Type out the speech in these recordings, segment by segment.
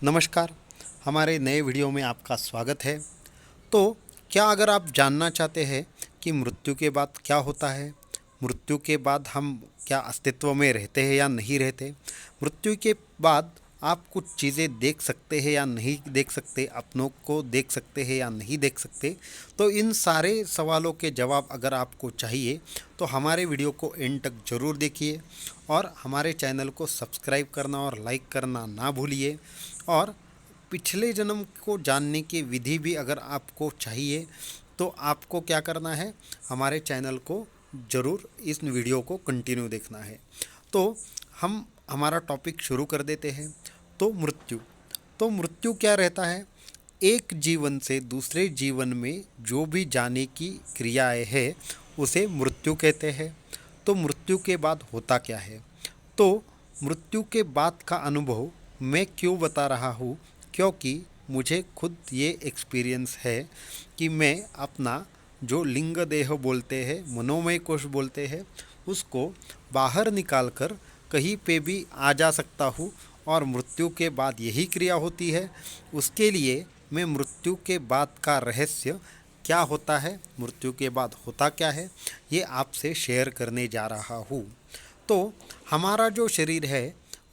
नमस्कार। हमारे नए वीडियो में आपका स्वागत है। तो क्या अगर आप जानना चाहते हैं कि मृत्यु के बाद क्या होता है, मृत्यु के बाद हम क्या अस्तित्व में रहते हैं या नहीं रहते, मृत्यु के बाद आप कुछ चीज़ें देख सकते हैं या नहीं देख सकते, अपनों को देख सकते हैं या नहीं देख सकते, तो इन सारे सवालों के जवाब अगर आपको चाहिए तो हमारे वीडियो को एंड तक ज़रूर देखिए और हमारे चैनल को सब्सक्राइब करना और लाइक करना ना भूलिए। और पिछले जन्म को जानने की विधि भी अगर आपको चाहिए तो आपको क्या करना है, हमारे चैनल को ज़रूर इस वीडियो को कंटिन्यू देखना है। तो हम हमारा टॉपिक शुरू कर देते हैं। तो मृत्यु क्या रहता है? एक जीवन से दूसरे जीवन में जो भी जाने की क्रियाएं है उसे मृत्यु कहते हैं। तो मृत्यु के बाद होता क्या है? तो मृत्यु के बाद का अनुभव मैं क्यों बता रहा हूँ, क्योंकि मुझे खुद ये एक्सपीरियंस है कि मैं अपना जो लिंग देह बोलते हैं, मनोमय कोश बोलते हैं, उसको बाहर निकाल कर कहीं पे भी आ जा सकता हूँ। और मृत्यु के बाद यही क्रिया होती है। उसके लिए मैं मृत्यु के बाद का रहस्य क्या होता है, मृत्यु के बाद होता क्या है, ये आपसे शेयर करने जा रहा हूँ। तो हमारा जो शरीर है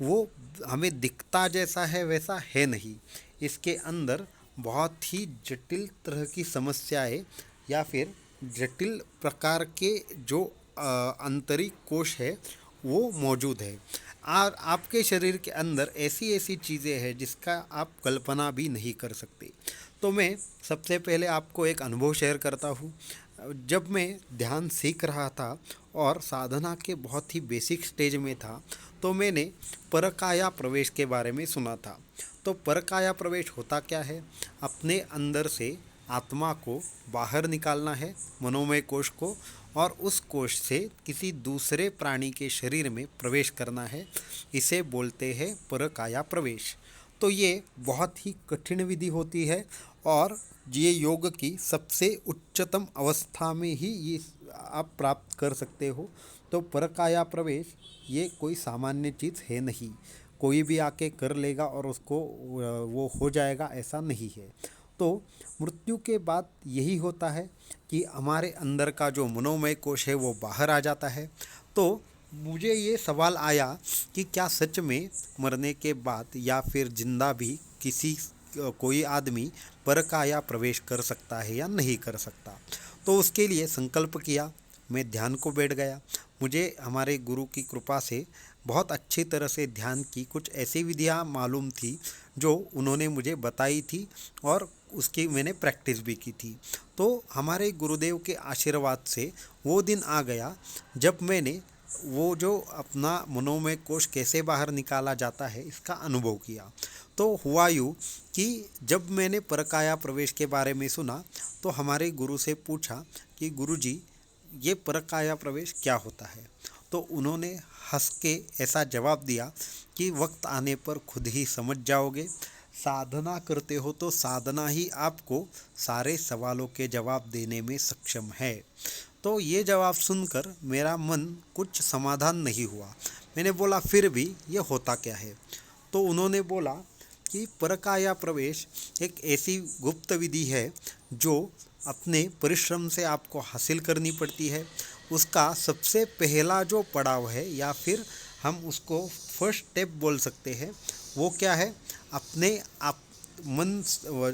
वो हमें दिखता जैसा है वैसा है नहीं। इसके अंदर बहुत ही जटिल तरह की समस्याएं या फिर जटिल प्रकार के जो आंतरिक कोश है वो मौजूद है। और आपके शरीर के अंदर ऐसी ऐसी चीज़ें हैं जिसका आप कल्पना भी नहीं कर सकते। तो मैं सबसे पहले आपको एक अनुभव शेयर करता हूँ। जब मैं ध्यान सीख रहा था और साधना के बहुत ही बेसिक स्टेज में था, तो मैंने परकाया प्रवेश के बारे में सुना था। तो परकाया प्रवेश होता क्या है? अपने अंदर से आत्मा को बाहर निकालना है, मनोमय कोश को, और उस कोश से किसी दूसरे प्राणी के शरीर में प्रवेश करना है। इसे बोलते हैं परकाया प्रवेश। तो ये बहुत ही कठिन विधि होती है और ये योग की सबसे उच्चतम अवस्था में ही ये आप प्राप्त कर सकते हो। तो परकाया प्रवेश ये कोई सामान्य चीज़ है नहीं, कोई भी आके कर लेगा और उसको वो हो जाएगा, ऐसा नहीं है। तो मृत्यु के बाद यही होता है कि हमारे अंदर का जो मनोमय कोश है वो बाहर आ जाता है। तो मुझे ये सवाल आया कि क्या सच में मरने के बाद या फिर जिंदा भी किसी कोई आदमी परकाया प्रवेश कर सकता है या नहीं कर सकता। तो उसके लिए संकल्प किया, मैं ध्यान को बैठ गया। मुझे हमारे गुरु की कृपा से बहुत अच्छी तरह से ध्यान की कुछ ऐसी विधियाँ मालूम थी जो उन्होंने मुझे बताई थी और उसकी मैंने प्रैक्टिस भी की थी। तो हमारे गुरुदेव के आशीर्वाद से वो दिन आ गया जब मैंने वो जो अपना मनोमय कोश कैसे बाहर निकाला जाता है इसका अनुभव किया। तो हुआ यूँ कि जब मैंने परकाया प्रवेश के बारे में सुना तो हमारे गुरु से पूछा कि गुरुजी, ये परकाया प्रवेश क्या होता है? तो उन्होंने हंस के ऐसा जवाब दिया कि वक्त आने पर खुद ही समझ जाओगे। साधना करते हो तो साधना ही आपको सारे सवालों के जवाब देने में सक्षम है। तो ये जवाब सुनकर मेरा मन कुछ समाधान नहीं हुआ। मैंने बोला फिर भी ये होता क्या है? तो उन्होंने बोला कि परकाया प्रवेश एक ऐसी गुप्त विधि है जो अपने परिश्रम से आपको हासिल करनी पड़ती है। उसका सबसे पहला जो पड़ाव है या फिर हम उसको फर्स्ट स्टेप बोल सकते हैं, वो क्या है? अपने आप मन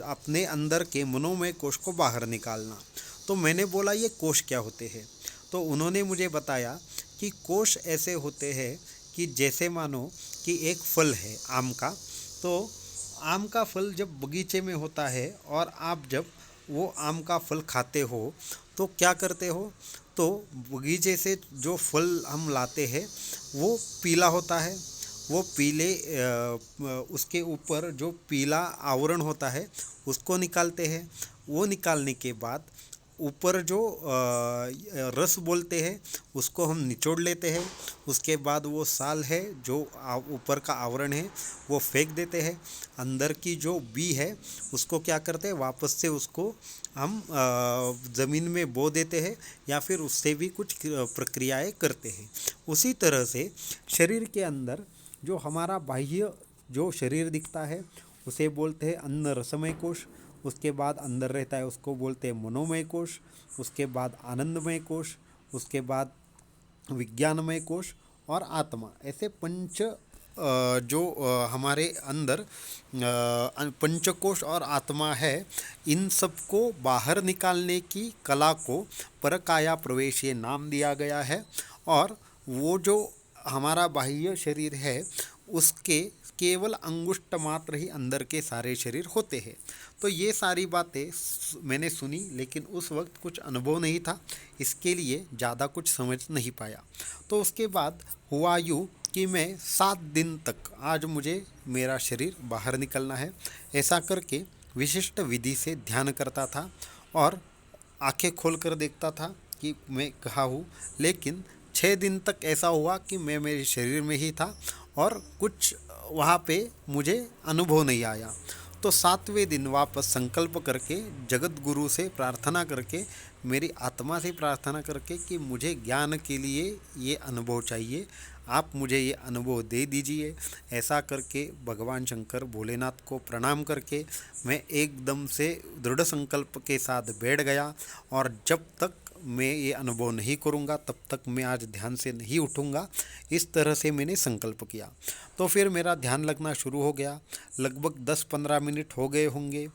अपने अंदर के मनोमय कोश को बाहर निकालना। तो मैंने बोला ये कोश क्या होते हैं? तो उन्होंने मुझे बताया कि कोश ऐसे होते हैं कि जैसे मानो कि एक फल है आम का। तो आम का फल जब बगीचे में होता है और आप जब वो आम का फल खाते हो तो क्या करते हो? तो बगीचे से जो फल हम लाते हैं वो पीला होता है। वो पीले उसके ऊपर जो पीला आवरण होता है उसको निकालते हैं। वो निकालने के बाद ऊपर जो रस बोलते हैं उसको हम निचोड़ लेते हैं। उसके बाद वो साल है जो ऊपर का आवरण है वो फेंक देते हैं। अंदर की जो बी है उसको क्या करते हैं, वापस से उसको हम ज़मीन में बो देते हैं या फिर उससे भी कुछ प्रक्रियाएं करते हैं। उसी तरह से शरीर के अंदर जो हमारा बाह्य जो शरीर दिखता है उसे बोलते हैं अन्न रसमय कोश। उसके बाद अंदर रहता है उसको बोलते हैं मनोमय कोश। उसके बाद आनंदमय कोश। उसके बाद विज्ञानमय कोश और आत्मा। ऐसे जो हमारे अंदर पंचकोश और आत्मा है, इन सबको बाहर निकालने की कला को परकाया प्रवेश ये नाम दिया गया है। और वो जो हमारा बाह्य शरीर है उसके केवल अंगुष्ठ मात्र ही अंदर के सारे शरीर होते हैं। तो ये सारी बातें मैंने सुनी, लेकिन उस वक्त कुछ अनुभव नहीं था, इसके लिए ज़्यादा कुछ समझ नहीं पाया। तो उसके बाद हुआ यूँ कि मैं 7 दिन तक आज मुझे मेरा शरीर बाहर निकलना है ऐसा करके विशिष्ट विधि से ध्यान करता था और आंखें खोल कर देखता था कि मैं कहाँ हूँ। लेकिन 6 दिन तक ऐसा हुआ कि मैं मेरे शरीर में ही था और कुछ वहाँ पे मुझे अनुभव नहीं आया। तो 7वें दिन वापस संकल्प करके जगत गुरु से प्रार्थना करके, मेरी आत्मा से प्रार्थना करके कि मुझे ज्ञान के लिए ये अनुभव चाहिए, आप मुझे ये अनुभव दे दीजिए। ऐसा करके भगवान शंकर भोलेनाथ को प्रणाम करके मैं एकदम से दृढ़ संकल्प के साथ बैठ गया। और जब तक मैं ये अनुभव नहीं करूँगा तब तक मैं आज ध्यान से नहीं उठूँगा, इस तरह से मैंने संकल्प किया। तो फिर मेरा ध्यान लगना शुरू हो गया। लगभग 10-15 मिनट हो गए होंगे।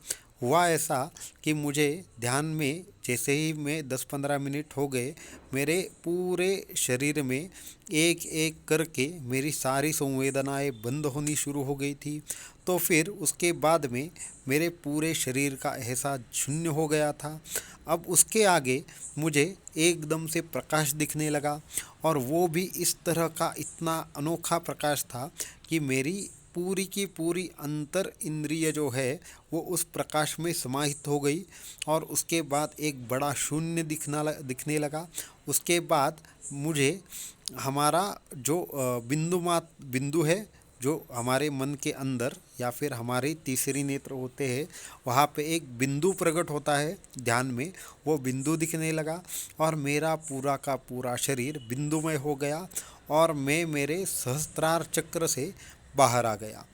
हुआ ऐसा कि मुझे ध्यान में जैसे ही मैं 10-15 मिनट हो गए, मेरे पूरे शरीर में एक एक करके मेरी सारी संवेदनाएं बंद होनी शुरू हो गई थी। तो फिर उसके बाद में मेरे पूरे शरीर का एहसास शून्य हो गया था। अब उसके आगे मुझे एकदम से प्रकाश दिखने लगा, और वो भी इस तरह का इतना अनोखा प्रकाश था कि मेरी पूरी की पूरी अंतर इंद्रिय जो है वो उस प्रकाश में समाहित हो गई। और उसके बाद एक बड़ा शून्य दिखने लगा। उसके बाद मुझे हमारा जो बिंदु है, जो हमारे मन के अंदर या फिर हमारे तीसरी नेत्र होते हैं, वहाँ पे एक बिंदु प्रकट होता है ध्यान में, वो बिंदु दिखने लगा। और मेरा पूरा का पूरा शरीर बिंदुमय हो गया और मैं मेरे सहस्त्रार चक्र से बाहर आ गया।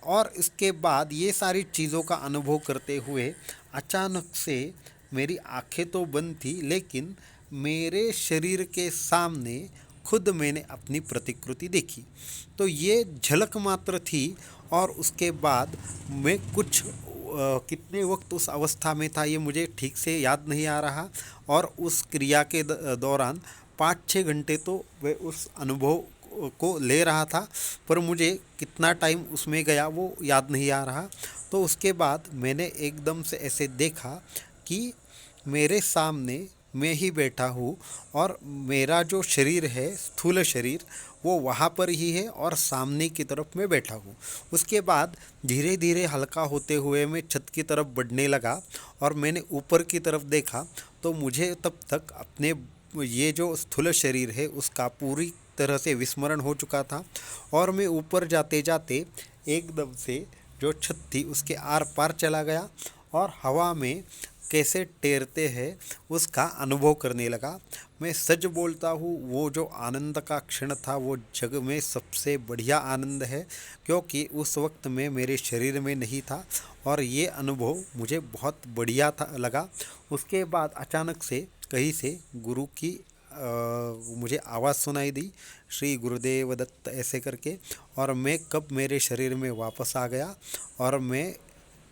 और इसके बाद ये सारी चीज़ों का अनुभव करते हुए अचानक से मेरी आंखें तो बंद थी, लेकिन मेरे शरीर के सामने खुद मैंने अपनी प्रतिकृति देखी। तो ये झलक मात्र थी। और उसके बाद मैं कुछ कितने वक्त उस अवस्था में था ये मुझे ठीक से याद नहीं आ रहा। और उस क्रिया के दौरान 5-6 घंटे तो मैं उस अनुभव को ले रहा था, पर मुझे कितना टाइम उसमें गया वो याद नहीं आ रहा। तो उसके बाद मैंने एकदम से ऐसे देखा कि मेरे सामने मैं ही बैठा हूँ और मेरा जो शरीर है, स्थूल शरीर, वो वहाँ पर ही है और सामने की तरफ मैं बैठा हूँ। उसके बाद धीरे धीरे हल्का होते हुए मैं छत की तरफ बढ़ने लगा और मैंने ऊपर की तरफ देखा, तो मुझे तब तक अपने ये जो स्थूल शरीर है उसका पूरी तरह से विस्मरण हो चुका था। और मैं ऊपर जाते जाते एकदम से जो छत थी उसके आर पार चला गया और हवा में कैसे तैरते हैं उसका अनुभव करने लगा। मैं सच बोलता हूँ, वो जो आनंद का क्षण था वो जग में सबसे बढ़िया आनंद है, क्योंकि उस वक्त मैं मेरे शरीर में नहीं था और ये अनुभव मुझे बहुत बढ़िया था लगा। उसके बाद अचानक से कहीं से गुरु की मुझे आवाज़ सुनाई दी, श्री गुरुदेव दत्त ऐसे करके। और मैं कब मेरे शरीर में वापस आ गया और मैं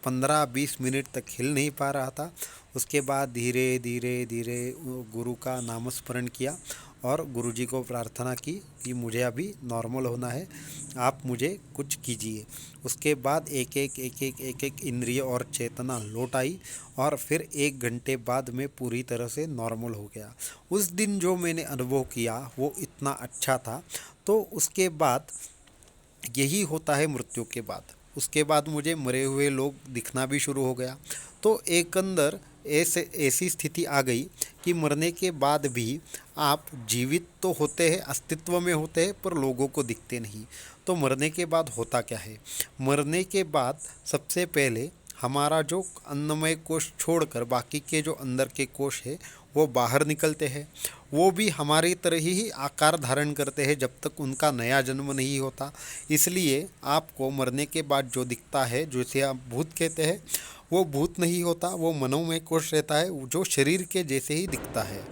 15-20 मिनट तक हिल नहीं पा रहा था। उसके बाद धीरे धीरे धीरे गुरु का नामस्मरण किया और गुरुजी को प्रार्थना की कि मुझे अभी नॉर्मल होना है, आप मुझे कुछ कीजिए। उसके बाद एक एक इंद्रिय और चेतना लौट आई और फिर 1 घंटे बाद मैं पूरी तरह से नॉर्मल हो गया। उस दिन जो मैंने अनुभव किया वो इतना अच्छा था। तो उसके बाद यही होता है मृत्यु के बाद। उसके बाद मुझे मरे हुए लोग दिखना भी शुरू हो गया। तो एक अंदर ऐसी स्थिति आ गई कि मरने के बाद भी आप जीवित तो होते हैं, अस्तित्व में होते हैं, पर लोगों को दिखते नहीं। तो मरने के बाद होता क्या है? मरने के बाद सबसे पहले हमारा जो अन्नमय कोश छोड़कर बाकी के जो अंदर के कोश है वो बाहर निकलते हैं। वो भी हमारी तरह ही आकार धारण करते हैं जब तक उनका नया जन्म नहीं होता। इसलिए आपको मरने के बाद जो दिखता है, जिसे आप भूत कहते हैं, वो भूत नहीं होता, वो मनोमय कोश रहता है जो शरीर के जैसे ही दिखता है।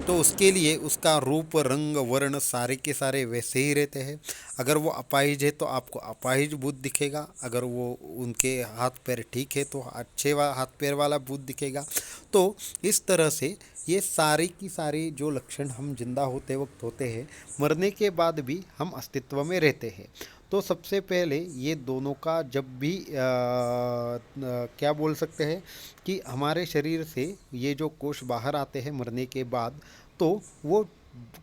तो उसके लिए उसका रूप, रंग, वर्ण सारे के सारे वैसे ही रहते हैं। अगर वो अपाहिज है तो आपको अपाहिज भूत दिखेगा, अगर वो उनके हाथ पैर ठीक है तो अच्छे हाथ पैर वाला भूत दिखेगा। तो इस तरह से ये सारी की सारी जो लक्षण हम जिंदा होते वक्त होते हैं, मरने के बाद भी हम अस्तित्व में रहते हैं। तो सबसे पहले ये दोनों का जब भी क्या बोल सकते हैं कि हमारे शरीर से ये जो कोष बाहर आते हैं मरने के बाद, तो वो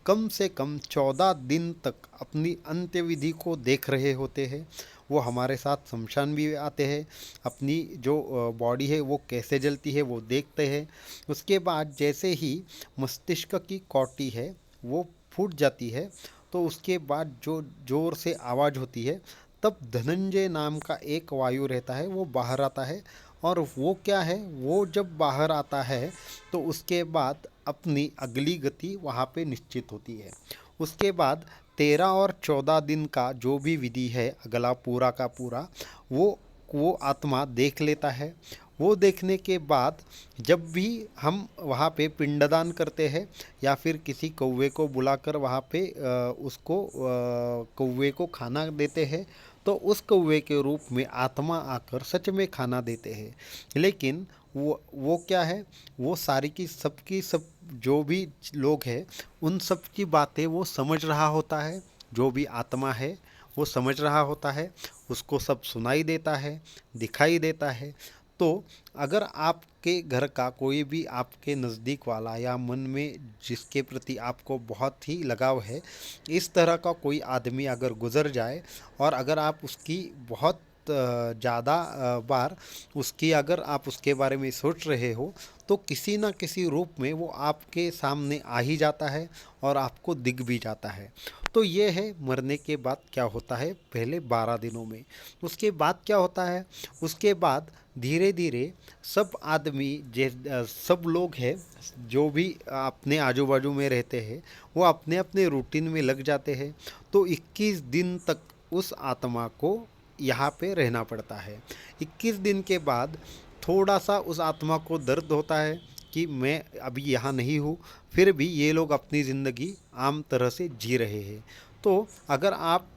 कम से कम 14 दिन तक अपनी अंत्यविधि को देख रहे होते हैं। वो हमारे साथ शमशान भी आते हैं, अपनी जो बॉडी है वो कैसे जलती है वो देखते हैं। उसके बाद जैसे ही मस्तिष्क की कौटी है वो फूट जाती है, तो उसके बाद जो ज़ोर से आवाज़ होती है, तब धनंजय नाम का एक वायु रहता है वो बाहर आता है। और वो क्या है, वो जब बाहर आता है तो उसके बाद अपनी अगली गति वहाँ पे निश्चित होती है। उसके बाद 13 और 14 दिन का जो भी विधि है अगला पूरा का पूरा, वो आत्मा देख लेता है। वो देखने के बाद जब भी हम वहाँ पे पिंडदान करते हैं या फिर किसी कौवे को बुलाकर वहाँ पे उसको कौवे को खाना देते हैं, तो उस कौवे के रूप में आत्मा आकर सच में खाना देते हैं। लेकिन वो क्या है, वो सारी की सब जो भी लोग हैं उन सब की बातें वो समझ रहा होता है। जो भी आत्मा है वो समझ रहा होता है, उसको सब सुनाई देता है, दिखाई देता है। तो अगर आपके घर का कोई भी आपके नज़दीक वाला या मन में जिसके प्रति आपको बहुत ही लगाव है, इस तरह का कोई आदमी अगर गुज़र जाए और अगर आप उसकी बहुत ज़्यादा बार उसकी अगर आप उसके बारे में सोच रहे हो, तो किसी ना किसी रूप में वो आपके सामने आ ही जाता है और आपको दिख भी जाता है। तो ये है मरने के बाद क्या होता है पहले 12 दिनों में। उसके बाद क्या होता है, उसके बाद धीरे धीरे सब आदमी सब लोग हैं जो भी अपने आजू बाजू में रहते हैं, वो अपने अपने रूटीन में लग जाते हैं। तो 21 दिन तक उस आत्मा को यहाँ पे रहना पड़ता है। 21 दिन के बाद थोड़ा सा उस आत्मा को दर्द होता है कि मैं अभी यहाँ नहीं हूँ, फिर भी ये लोग अपनी ज़िंदगी आम तरह से जी रहे हैं। तो अगर आप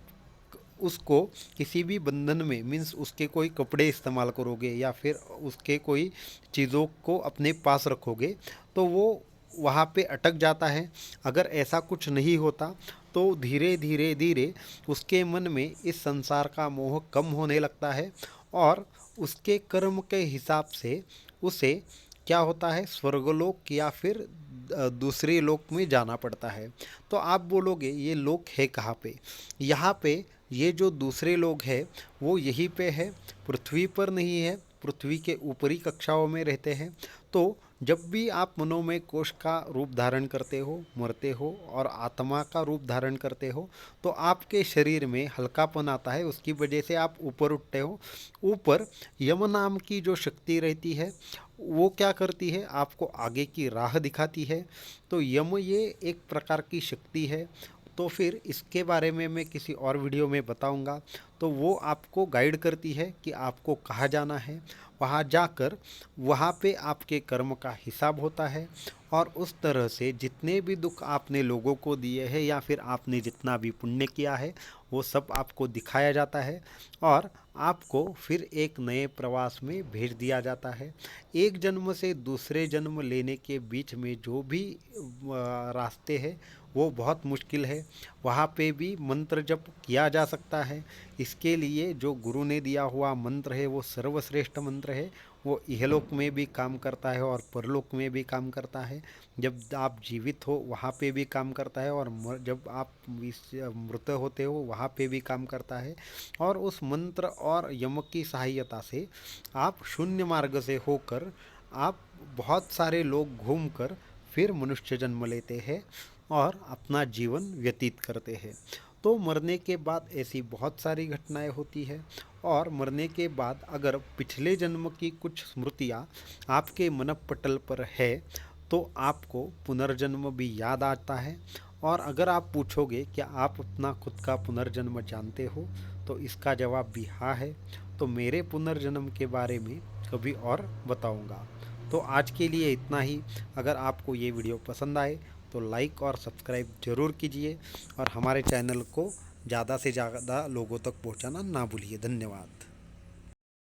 उसको किसी भी बंधन में, मीन्स उसके कोई कपड़े इस्तेमाल करोगे या फिर उसके कोई चीज़ों को अपने पास रखोगे, तो वो वहाँ पे अटक जाता है। अगर ऐसा कुछ नहीं होता तो धीरे धीरे धीरे उसके मन में इस संसार का मोह कम होने लगता है और उसके कर्म के हिसाब से उसे क्या होता है, स्वर्गलोक या फिर दूसरे लोक में जाना पड़ता है। तो आप बोलोगे ये लोक है कहाँ पे? यहाँ पे ये जो दूसरे लोग हैं वो यहीं पे है, पृथ्वी पर नहीं है, पृथ्वी के ऊपरी कक्षाओं में रहते हैं। तो जब भी आप मनोमय कोश का रूप धारण करते हो, मरते हो और आत्मा का रूप धारण करते हो, तो आपके शरीर में हल्कापन आता है, उसकी वजह से आप ऊपर उठते हो। ऊपर यम नाम की जो शक्ति रहती है वो क्या करती है, आपको आगे की राह दिखाती है। तो यम ये एक प्रकार की शक्ति है। तो फिर इसके बारे में मैं किसी और वीडियो में बताऊंगा। तो वो आपको गाइड करती है कि आपको कहाँ जाना है। वहाँ जाकर वहाँ पे आपके कर्म का हिसाब होता है और उस तरह से जितने भी दुख आपने लोगों को दिए हैं या फिर आपने जितना भी पुण्य किया है वो सब आपको दिखाया जाता है और आपको फिर एक नए प्रवास में भेज दिया जाता है। एक जन्म से दूसरे जन्म लेने के बीच में जो भी रास्ते हैं वो बहुत मुश्किल है। वहाँ पे भी मंत्र जप किया जा सकता है। इसके लिए जो गुरु ने दिया हुआ मंत्र है वो सर्वश्रेष्ठ मंत्र है। वो इहलोक में भी काम करता है और परलोक में भी काम करता है। जब आप जीवित हो वहाँ पे भी काम करता है और जब आप मृत होते हो वहाँ पे भी काम करता है। और उस मंत्र और यम की सहायता से आप शून्य मार्ग से होकर आप बहुत सारे लोग घूमकर फिर मनुष्य जन्म लेते हैं और अपना जीवन व्यतीत करते हैं। तो मरने के बाद ऐसी बहुत सारी घटनाएं होती है और मरने के बाद अगर पिछले जन्म की कुछ स्मृतियाँ आपके मनपटल पर है तो आपको पुनर्जन्म भी याद आता है। और अगर आप पूछोगे कि आप अपना खुद का पुनर्जन्म जानते हो, तो इसका जवाब भी हाँ है। तो मेरे पुनर्जन्म के बारे में कभी और बताऊंगा। तो आज के लिए इतना ही। अगर आपको ये वीडियो पसंद आए तो लाइक और सब्सक्राइब ज़रूर कीजिए, और हमारे चैनल को ज़्यादा से ज़्यादा लोगों तक पहुंचाना ना भूलिए। धन्यवाद।